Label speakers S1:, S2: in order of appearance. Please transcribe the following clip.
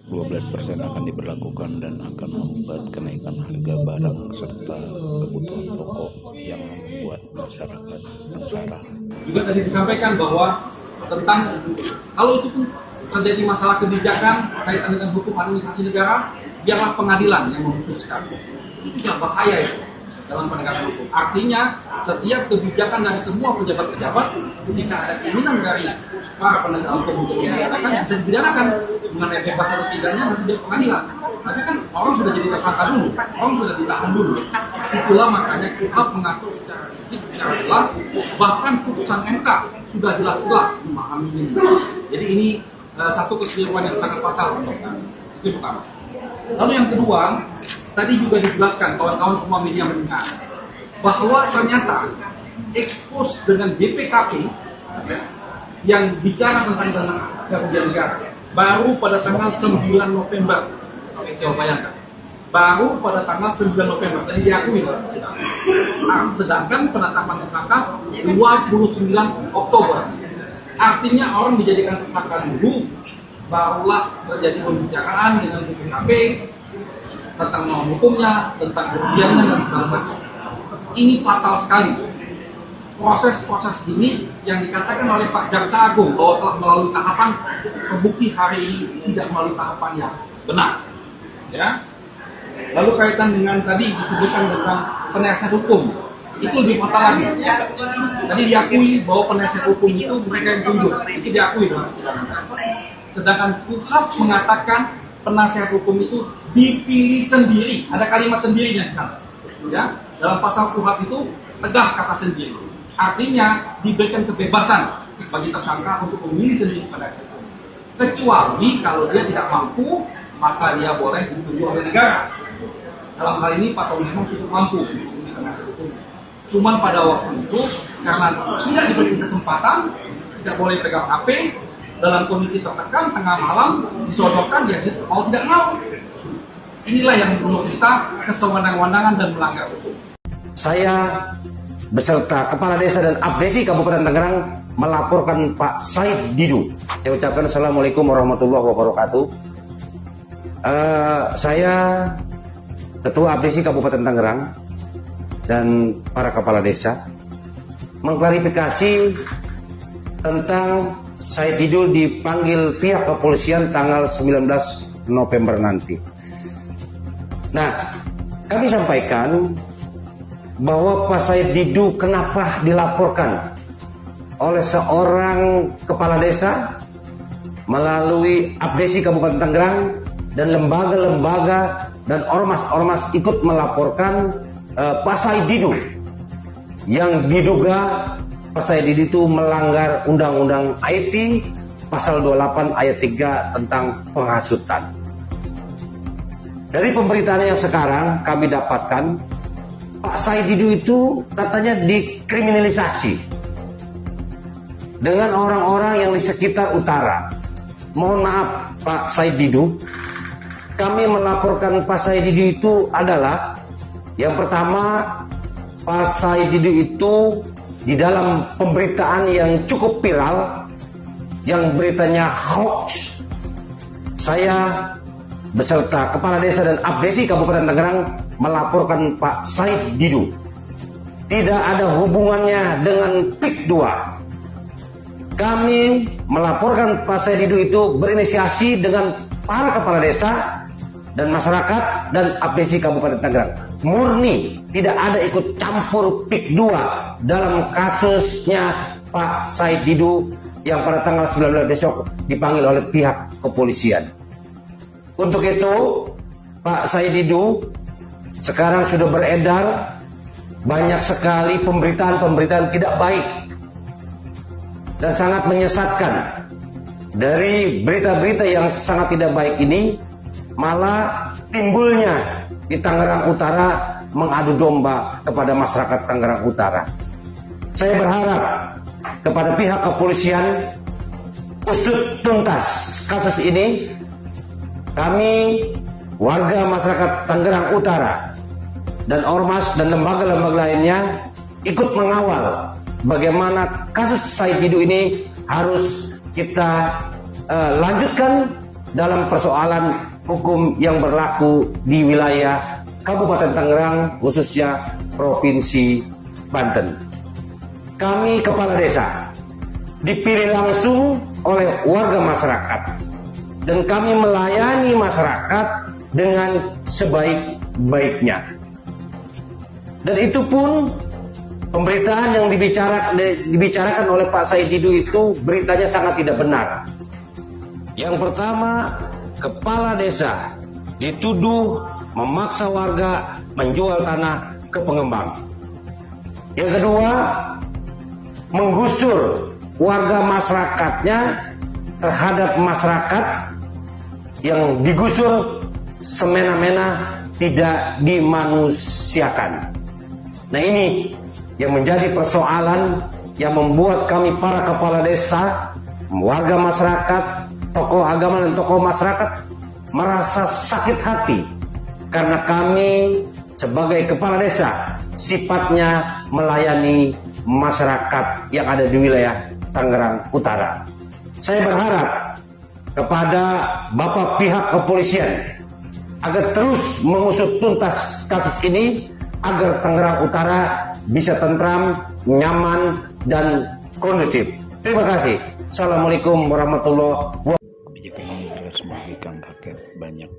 S1: 12% akan diberlakukan dan akan membuat kenaikan harga barang serta kebutuhan pokok yang membuat masyarakat sengsara.
S2: Juga tadi disampaikan bahwa tentang kalau itu pun terjadi masalah kebijakan kaitan dengan hukum administrasi negara, biarlah pengadilan yang memutuskan. Itu juga bahaya itu dalam penegakan hukum. Artinya setiap kebijakan dari semua pejabat-pejabat ketika ada keinginan dari para penegak hukum untuk menyatakan bisa dipidanakan mengenai bebas atau tidaknya nanti di pengadilan. Tapi kan orang sudah jadi tersangka dulu, orang sudah ditahan dulu. Itulah makanya kita mengatur secara rigid, secara jelas, bahkan putusan MK sudah jelas-jelas memahami ini. Jadi ini satu kekeliruan yang sangat fatal untuk kita. Itu pertama. Lalu yang kedua, tadi juga dijelaskan kawan-kawan semua media mendengar bahwa ternyata ekspos dengan BPKP yang bicara tentang kerugian negara baru pada tanggal 9 November. Coba bayangkan. Baru pada tanggal 9 November tadi diakui dalam sidang. Sedangkan penetapan tersangka 29 Oktober. Artinya orang dijadikan tersangka dulu, barulah terjadi pembicaraan dengan BPKP tentang norma hukumnya, tentang kerugiannya dan segala macam. Ini fatal sekali. Proses-proses ini yang dikatakan oleh Pak Jaksa Agung bahwa telah melalui tahapan, terbukti hari ini tidak melalui tahapan yang benar. Ya. Lalu kaitan dengan tadi disebutkan tentang penasihat hukum, itu lebih fatal lagi. Tadi diakui bahwa penasihat hukum itu mereka yang tunjuk, itu diakui dalam sidang. Sedangkan KUHAP mengatakan penasihat hukum itu dipilih sendiri, ada kalimat sendirinya di sana. Ya, dalam pasal KUHAP itu tegas kata sendiri. Artinya diberikan kebebasan bagi tersangka untuk memilih sendiri penasihat hukum. Kecuali kalau dia tidak mampu, maka dia boleh ditunjuk oleh negara. Dalam hal ini Pak Tommy memang cukup mampu untuk memilih penasihat hukum. Cuman pada waktu itu karena tidak diberi kesempatan, tidak boleh pegang HP, dalam kondisi tertekan tengah malam disodorkan, dia mau tidak mau. Inilah yang menurut kita kesewenang-wenangan dan melanggar hukum.
S3: Saya beserta Kepala Desa dan Abdesi Kabupaten Tangerang melaporkan Pak Said Didu. Saya ucapkan Assalamualaikum warahmatullahi wabarakatuh. Saya Ketua Abdesi Kabupaten Tangerang dan para Kepala Desa mengklarifikasi tentang Said Didu dipanggil pihak kepolisian tanggal 19 November nanti. Nah, kami sampaikan bahwa Pak Said Didu kenapa dilaporkan oleh seorang kepala desa melalui Abdesi Kabupaten Tangerang dan lembaga-lembaga dan ormas-ormas ikut melaporkan Pak Said Didu yang diduga Pak Said Didu itu melanggar Undang-Undang IT pasal 28 ayat 3 tentang penghasutan. Dari pemberitaan yang sekarang kami dapatkan, Pak Said Didu itu katanya dikriminalisasi dengan orang-orang yang di sekitar utara. Mohon maaf Pak Said Didu, kami melaporkan Pak Said Didu itu adalah yang pertama, Pak Said Didu itu di dalam pemberitaan yang cukup viral, yang beritanya hoax, saya beserta Kepala Desa dan Abdesi Kabupaten Tangerang melaporkan Pak Said Didu tidak ada hubungannya dengan PIK 2. Kami melaporkan Pak Said Didu itu berinisiasi dengan para Kepala Desa dan masyarakat dan Abdesi Kabupaten Tangerang. Murni tidak ada ikut campur PIK 2 dalam kasusnya Pak Said Didu yang pada tanggal 19 besok dipanggil oleh pihak kepolisian. Untuk itu Pak Said Didu sekarang sudah beredar banyak sekali pemberitaan-pemberitaan tidak baik dan sangat menyesatkan. Dari berita-berita yang sangat tidak baik ini malah timbulnya di Tangerang Utara mengadu domba kepada masyarakat Tangerang Utara. Saya berharap kepada pihak kepolisian usut tuntas kasus ini. Kami warga masyarakat Tangerang Utara dan ormas dan lembaga-lembaga lainnya ikut mengawal bagaimana kasus Said Didu ini harus kita lanjutkan dalam persoalan hukum yang berlaku di wilayah Kabupaten Tangerang, khususnya Provinsi Banten. Kami kepala desa dipilih langsung oleh warga masyarakat dan kami melayani masyarakat dengan sebaik-baiknya. Dan itu pun pemberitaan yang dibicarakan oleh Pak Said Didu itu beritanya sangat tidak benar. Yang pertama, kepala desa dituduh memaksa warga menjual tanah ke pengembang. Yang kedua, menggusur warga masyarakatnya terhadap masyarakat yang digusur semena-mena, tidak dimanusiakan. Nah, ini yang menjadi persoalan yang membuat kami para kepala desa, warga masyarakat, tokoh agama dan tokoh masyarakat merasa sakit hati karena kami sebagai kepala desa sifatnya melayani masyarakat yang ada di wilayah Tangerang Utara. Saya berharap kepada Bapak pihak kepolisian agar terus mengusut tuntas kasus ini agar Tangerang Utara bisa tentram, nyaman, dan kondusif. Terima kasih. Assalamualaikum warahmatullahi wabarakatuh.
S1: Kebijakan ini jelas merugikan rakyat banyak.